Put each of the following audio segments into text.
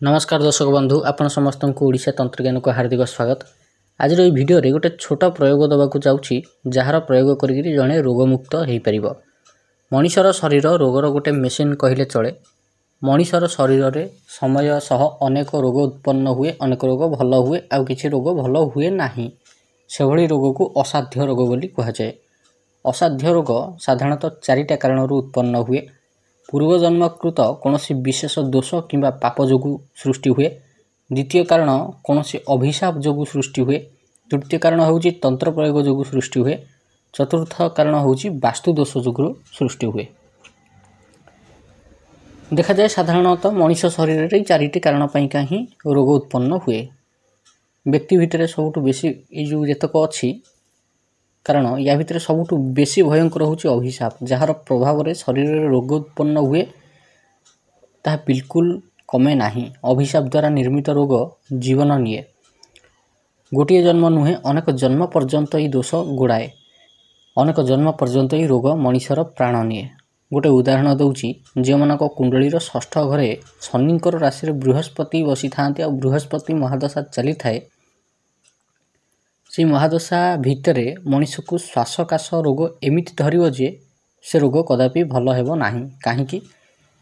नमस्कार दर्शक बंधु आपण समस्त को ओडिशा तंत्रज्ञान को हार्दिक स्वागत। आज ये वीडियो रे गोटे छोट प्रयोग दबाक जाऊँगी जार प्रयोग करी जड़े रोगमुक्त हो पार। मनीषर शरीर रोगर गोटे मेसीन कहले चले। मनीषर शरीर रे समय सह अनेक रोग उत्पन्न हुए, अनेक रोग भल हुए, आउ किछि रोग भल हुए नाही। से भली रोग को असाध्य रोग बोली कहा जाए। असाध्य रोग साधारणतः चारिटा कारणरू उत्पन्न हुए। पूर्वजन्मकृत कौन विशेष दोष किंबा पाप जोगु सृष्टि हुए। द्वितीय कारण कौन अभिशाप जोगु सृष्टि हुए। तृतीय कारण होउची तंत्र प्रयोग जोगु सृष्टि हुए। चतुर्थ कारण होउची वास्तु दोष जोगु सृष्टि हुए। देखा जाए साधारणतः मनुष्य शरीर रे चारिटी कारण पई का ही रोग उत्पन्न हुए। व्यक्ति भितर सबुठु बेसी ए जो जतक अछि कारण या भितर सबुठु बेसी भयंकर होउची अभिशाप, जार प्रभाव रे शरीर रे रोग उत्पन्न हुए ता बिल्कुल कमे नाही। अभिशाप द्वारा निर्मित रोग जीवन निये। गोटे जन्म नुहे अनेक जन्म पर्यंत ही दोष गुड़ाए, अनेक जन्म पर्यंत ही रोग मनीषर प्राण निये। गोटे उदाहरण दउची, जे मानक कुंडलीर षष्ठ घरे शनिकर राशि रे बृहस्पति बसी थांते और बृहस्पति महादशा चली थाए, से महादशा भितरे मनीष को श्वासकाश रोग एमिति धरिव जे से रोग कदापि भल हेबो नाही। काहेकि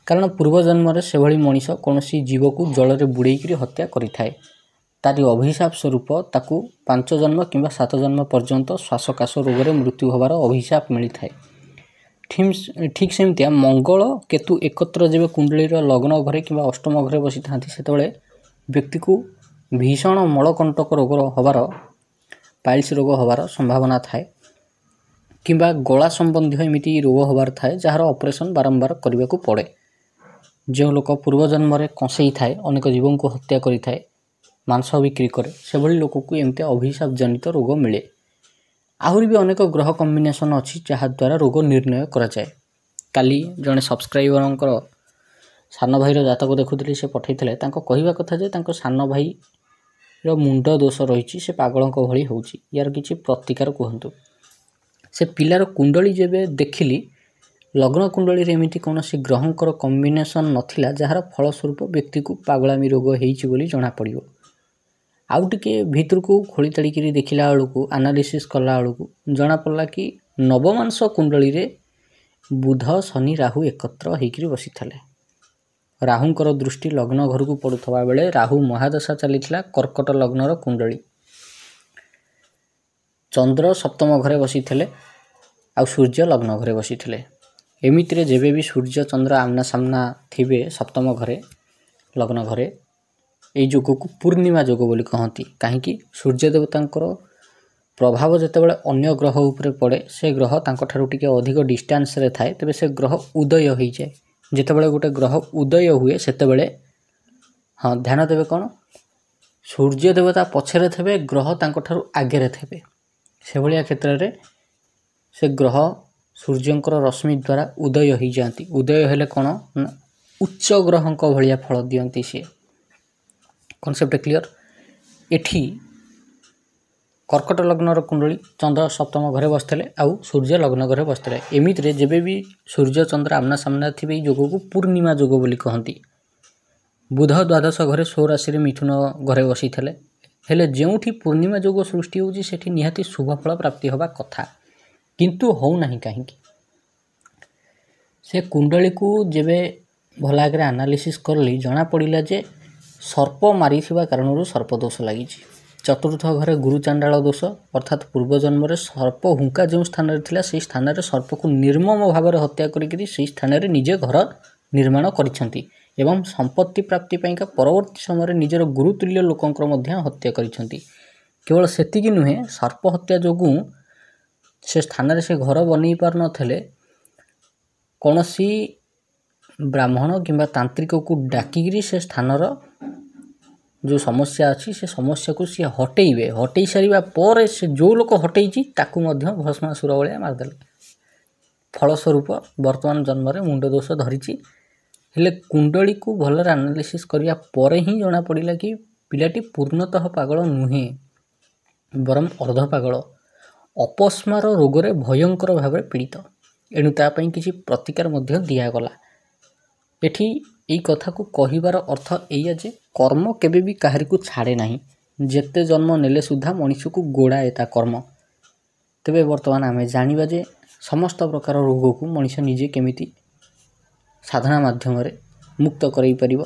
कारण पूर्वजन्म रे से भली मनीष कोनोसी जीव को जल रे बुड़ेइकरी हत्या करि थाए। तारी अभिशाप स्वरूप ताकू 5 जन्म किंबा 7 जन्म पर्यंत श्वासकाश रोग रे मृत्यु होबार अभिशाप मिली थाए। ठीक सेमतिया मंगल केतु एकत्र जेबे कुंडलीर लग्न घरे किंबा अष्टम घरे बसी थांती, सेतबेले व्यक्ति को भीषण मलकंटक रोग होबार, पाइल्स रोग होबार संभावना थाए किंबा गला संबंधी एमिति रोग होबार थाए जार ऑपरेशन बारंबार करने को पड़े। जो लोक पूर्वजन्म रे कंसई थाए, अनेक जीवों को हत्या करि थाए, मांस बिक्री करे, से भली लोक को एमते अभिशाप जनित रोग मिले। आहुरी भी अनेक ग्रह कॉम्बिनेशन अछि जहा द्वारा रोग निर्णय करा जाए। काली जने सब्सक्राइबर सान भाईर जातक देखुथिले, से पठैथिले तांको कहिबा कथा जे तांको सान भाई रो मुंड दोष रही, से पागलक भली होउची, यार किछि प्रतिकार कहंतु। से पिलार कुंडली जेबे देखिली, लग्न कुंडली रे एमिति कोनोसी ग्रहंकर कॉम्बिनेशन नथिला जहार फलस्वरूप व्यक्ति को पागलामी रोग हेइची बोली जणा पड़िबो। आउ टिके भीतर को खोली तड़िकी देखिला बेलू, एनालिसिस कला बेलू जणा पड़ला कि नवमांस कुंडली रे बुध शनि राहु एकत्र होइकरी बसी थाले। राहुंकर दृष्टि लग्न घर को पड़ुथबा बेले राहु महादशा चलीथिला कर्कट लग्नर कुंडली। चंद्र सप्तम घरे बसी थिले आ सूर्य लग्न घरे बसी थिले। एमितिरे जेबे भी सूर्य चंद्र आमना सामना थिबे सप्तम घरे लग्न घरे, ए जोग को पूर्णिमा जोग बोली कहती। काहेकि सूर्य देवतांकर प्रभाव जेतेबेले अन्य ग्रह उपरे पड़े, से ग्रह तांको ठारू टिके अधिक डिस्टेंस रे थाए, तबे से ग्रह उदय होई जाए। जेतेबेले गोटे ग्रह उदय हुए सेतेबेले हाँ ध्यान देवे कौन, सूर्य देवता पछरे थेबे, ग्रह तांको ठारू आगे रे थेबे। से भलिया क्षेत्र रे से ग्रह सूर्यंकर रश्मि द्वारा उदय हो जाती। उदय हेले कौन ना उच्च ग्रहंक भलिया फल दियंती। से कॉन्सेप्ट क्लियर। एठी कर्कट लग्नर कुंडली चंद्र सप्तम घरे बसते आउ सूर्य लग्न घरे बसते। एमितिरे जेबे भी सूर्य चंद्र आमना सामना थिबे जोग को पूर्णिमा जोग बोली कहती। बुध द्वादश घरे 16 राशि रे मिथुन घरे बसी थे, हेले जेउठी पूर्णिमा जोग सृष्टि होउची सेठी निहाती शुभ फल प्राप्ति होबा कथा, किंतु हो नाही। काहेकि से कुंडली को जेबे भला आगे एनालिसिस करली जना पड़िला जे सर्प मारिथिबा कारणरू सर्प दोष लागिची। चतुर्थ घरे गुरु चांडाल दोष, अर्थात पूर्वजन्म रे सर्प हुंका जो स्थान रे थिला, से स्थान रे सर्प को निर्मम भाव रे हत्या करिकरी से स्थान रे निजे घर निर्माण करिसंती एवं संपत्ति प्राप्ति पाइका परवर्ती समय निजर गुरुतुल्य लोकंकर मध्य हत्या करिसंती। केवल सेतिकी नुहे, सर्प हत्या जोगु से स्थान रे से घर बनै पार नथले, कोनोसी ब्राह्मण किंबा तांत्रिक को डाकिगिरी से स्थानर जो समस्या अच्छी से समस्या को सी हटेइबे। हटेई सारिबा पर से जो लोक हटेइची ताकू मध्य भस्मासुर भलिया मारदेले। फलस्वरूप वर्तमान जन्म रे मुंड दोष धरिची। हेले कुंडली को भलर एनालिसिस करिया परे ही जना पड़िला कि पिलाटी पूर्णतः पागल नुहे, बरम अर्ध पागल, अपस्मार रोग रे भयंकर भाव पीड़ित। एणु ता पई किछि प्रतिकार मध्य दिया गला। एठी এই କଥାକୁ କହିବାର ଅର୍ଥ ଏଇଆ ଯେ କର୍ମ କେବେ ବି କାହାରିକୁ ଛାଡ଼େ ନାହିଁ। ଯେତେ ଜନ୍ମ ନେଲେ ସୁଦ୍ଧା ମଣିଷକୁ ଗୋଡ଼ାଏ ତା କର୍ମ। ତେବେ ବର୍ତ୍ତମାନ ଆମେ ଜାଣିବା ଯେ ସମସ୍ତ ପ୍ରକାର ରୋଗକୁ ମଣିଷ ନିଜେ କେମିତି ସାଧନା ମାଧ୍ୟମରେ ମୁକ୍ତ କରାଇ ପାରିବ,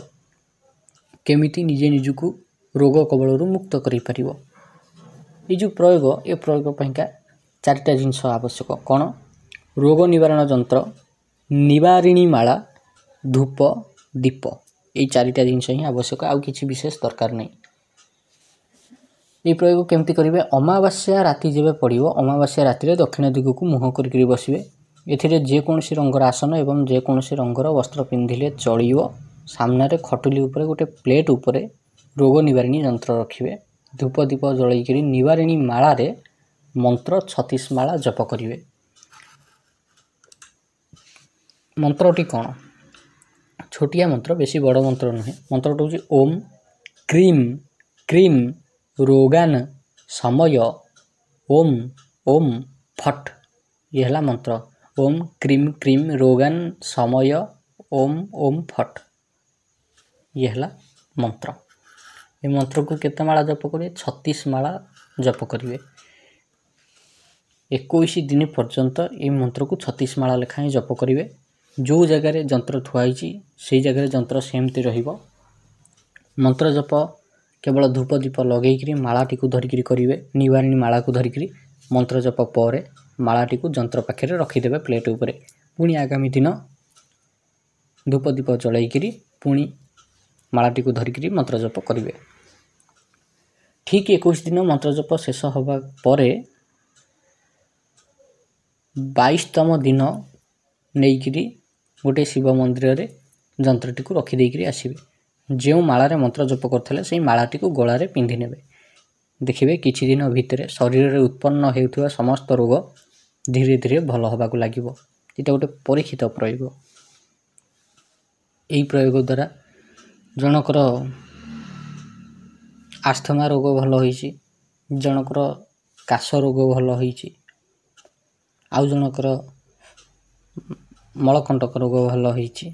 କେମିତି ନିଜେ ନିଜକୁ ରୋଗ କବଳରୁ ମୁକ୍ତ କରିପାରିବ। ଏଇ ଯେଉଁ ପ୍ରୟୋଗ, ଏ ପ୍ରୟୋଗ ପାଇଁକା 4ଟା ଜିନିଷ ଆବଶ୍ୟକ। କ'ଣ? ରୋଗ ନିବାରଣ ଯନ୍ତ୍ର, ନିବାରିଣୀ ମାଳା, ଧୂପ, ଦୀପ। ଏଇ 4ଟା ଜିନିଷ ହିଁ ଆବଶ୍ୟକ, ଆଉ କିଛି ବିଶେଷ ଦରକାର ନାହିଁ। এই ପ୍ରୟୋଗ କେମିତି କରିବେ? ଅମାବାସ୍ୟା ରାତି ଯେବେ ପଡ଼ିବ, ଅମାବାସ୍ୟା ରାତିରେ ଦକ୍ଷିଣ ଦିଗକୁ ମୁହଁ କରିକି ବସିବେ। ଏଥିରେ ଯେକୌଣସି ରଙ୍ଗର ଆସନ ଏବଂ ଯେକୌଣସି ରଙ୍ଗର ବସ୍ତ୍ର ପିନ୍ଧିଲେ ଚଳିବ। ସାମ୍ନାରେ ଖଟୁଲି ଉପରେ ଗୋଟେ ପ୍ଲେଟ୍ ଉପରେ ରୋଗ ନିବାରିଣୀ ଯନ୍ତ୍ର ରଖିବେ। ଧୂପ ଦୀପ ଜଳେଇକିରି ନିବାରିଣୀ ମାଳାରେ ମନ୍ତ୍ର 36 ମାଳା ଜପ କରିବେ। ମନ୍ତ୍ରଟି କ'ଣ? ଛୋଟିଆ ମନ୍ତ୍ର, ବେଶୀ ବଡ଼ ମନ୍ତ୍ର ନୁହେଁ। ମନ୍ତ୍ରଟି ହେଉଛି ଓମ୍ କ୍ରିମ୍ କ୍ରିମ୍ ରୋଗାନ ସମୟ ଓମ୍ ଓମ୍ ଫଟ୍। ଇଏ ହେଲା ମନ୍ତ୍ର। ଓମ୍ କ୍ରିମ୍ କ୍ରିମ୍ ରୋଗାନ ସମୟ ଓମ୍ ଓମ୍ ଫଟ୍। ଇଏ ହେଲା ମନ୍ତ୍ର। ଏ ମନ୍ତ୍ରକୁ କେତେ ମାଳା ଜପ କରିବେ? 36 ମାଳା ଜପ କରିବେ। 21 ଦିନ ପର୍ଯ୍ୟନ୍ତ এই ମନ୍ତ୍ରକୁ 36 ମାଳା ଲେଖାଏଁ ଜପ କରିବେ। ଯେଉଁ ଜାଗାରେ ଯନ୍ତ୍ର ଥୁଆ ହେଇଛି ସେଇ ଜାଗାରେ ଯନ୍ତ୍ର ସେମିତି ରହିବ। ମନ୍ତ୍ର ଜପ କେବଳ ଧୂପ ଦୀପ ଲଗେଇକିରି ମାଳାଟିକୁ ଧରିକିରି କରିବେ। ନିବାରିଣୀ ମାଳାକୁ ଧରିକିରି ମନ୍ତ୍ର ଜପ ପରେ ମାଳାଟିକୁ ଯନ୍ତ୍ର ପାଖରେ ରଖିଦେବେ ପ୍ଲେଟ୍ ଉପରେ। ପୁଣି ଆଗାମୀ ଦିନ ଧୂପ ଦୀପ ଜଳେଇକିରି ପୁଣି ମାଳାଟିକୁ ଧରିକିରି ମନ୍ତ୍ର ଜପ କରିବେ। ଠିକ୍ 21 ଦିନ ମନ୍ତ୍ର ଜପ ଶେଷ ହେବା ପରେ 22ତମ ଦିନ ନେଇକିରି ଗୋଟିଏ ଶିବ ମନ୍ଦିରରେ ଯନ୍ତ୍ରଟିକୁ ରଖିଦେଇକିରି ଆସିବେ। ଯେଉଁ ମାଳାରେ ମନ୍ତ୍ର ଜପ କରିଥିଲେ ସେଇ ମାଳାଟିକୁ ଗଳାରେ ପିନ୍ଧି ନେବେ। ଦେଖିବେ କିଛି ଦିନ ଭିତରେ ଶରୀରରେ ଉତ୍ପନ୍ନ ହେଉଥିବା ସମସ୍ତ ରୋଗ ଧୀରେ ଧୀରେ ଭଲ ହେବାକୁ ଲାଗିବ। ଏଇଟା ଗୋଟେ ପରୀକ୍ଷିତ ପ୍ରୟୋଗ। ଏହି ପ୍ରୟୋଗ ଦ୍ୱାରା ଜଣଙ୍କର ଆସ୍ଥମା ରୋଗ ଭଲ ହୋଇଛି, ଜଣଙ୍କର କାଶ ରୋଗ ଭଲ ହୋଇଛି, ଆଉ ଜଣଙ୍କର ମଳକଣ୍ଟକ ରୋଗ ଭଲ ହୋଇଛି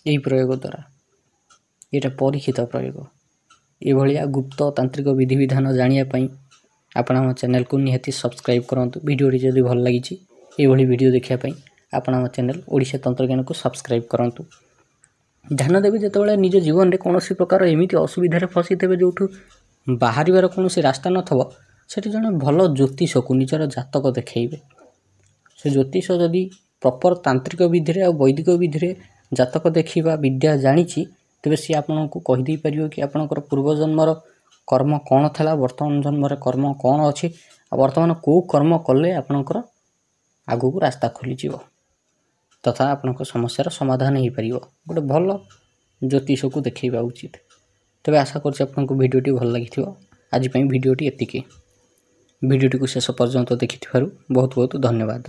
ଏହି ପ୍ରୟୋଗ ଦ୍ୱାରା। ଏଇଟା ପରୀକ୍ଷିତ ପ୍ରୟୋଗ। ଏଭଳିଆ ଗୁପ୍ତ ତାନ୍ତ୍ରିକ ବିଧିବିଧାନ ଜାଣିବା ପାଇଁ ଆପଣ ଆମ ଚ୍ୟାନେଲକୁ ନିହାତି ସବସ୍କ୍ରାଇବ୍ କରନ୍ତୁ। ଭିଡ଼ିଓଟି ଯଦି ଭଲ ଲାଗିଛି ଏଭଳି ଭିଡ଼ିଓ ଦେଖିବା ପାଇଁ ଆପଣ ଆମ ଚ୍ୟାନେଲ ଓଡ଼ିଶା ତନ୍ତ୍ରଜ୍ଞାନକୁ ସବସ୍କ୍ରାଇବ୍ କରନ୍ତୁ। ଧ୍ୟାନ ଦେବେ ଯେତେବେଳେ ନିଜ ଜୀବନରେ କୌଣସି ପ୍ରକାର ଏମିତି ଅସୁବିଧାରେ ଫସିଥିବେ ଯେଉଁଠୁ ବାହାରିବାର କୌଣସି ରାସ୍ତା ନଥିବ, ସେଠି ଜଣେ ଭଲ ଜ୍ୟୋତିଷକୁ ନିଜର ଜାତକ ଦେଖାଇବେ। ସେ ଜ୍ୟୋତିଷ ଯଦି ପ୍ରପର ତାନ୍ତ୍ରିକ ବିଧିରେ ଆଉ ବୈଦିକ ବିଧିରେ ଜାତକ ଦେଖିବା ବିଦ୍ୟା ଜାଣିଛି, ତେବେ ସିଏ ଆପଣଙ୍କୁ କହିଦେଇପାରିବ କି ଆପଣଙ୍କର ପୂର୍ବଜନ୍ମର କର୍ମ କ'ଣ ଥିଲା, ବର୍ତ୍ତମାନ ଜନ୍ମରେ କର୍ମ କ'ଣ ଅଛି, ଆଉ ବର୍ତ୍ତମାନ କେଉଁ କର୍ମ କଲେ ଆପଣଙ୍କର ଆଗକୁ ରାସ୍ତା ଖୋଲିଯିବ ତଥା ଆପଣଙ୍କ ସମସ୍ୟାର ସମାଧାନ ହୋଇପାରିବ। ଗୋଟେ ଭଲ ଜ୍ୟୋତିଷକୁ ଦେଖାଇବା ଉଚିତ। ତେବେ ଆଶା କରୁଛି ଆପଣଙ୍କୁ ଭିଡ଼ିଓଟି ଭଲ ଲାଗିଥିବ। ଆଜି ପାଇଁ ଭିଡ଼ିଓଟି ଏତିକି। ଭିଡ଼ିଓଟିକୁ ଶେଷ ପର୍ଯ୍ୟନ୍ତ ଦେଖିଥିବାରୁ ବହୁତ ବହୁତ ଧନ୍ୟବାଦ।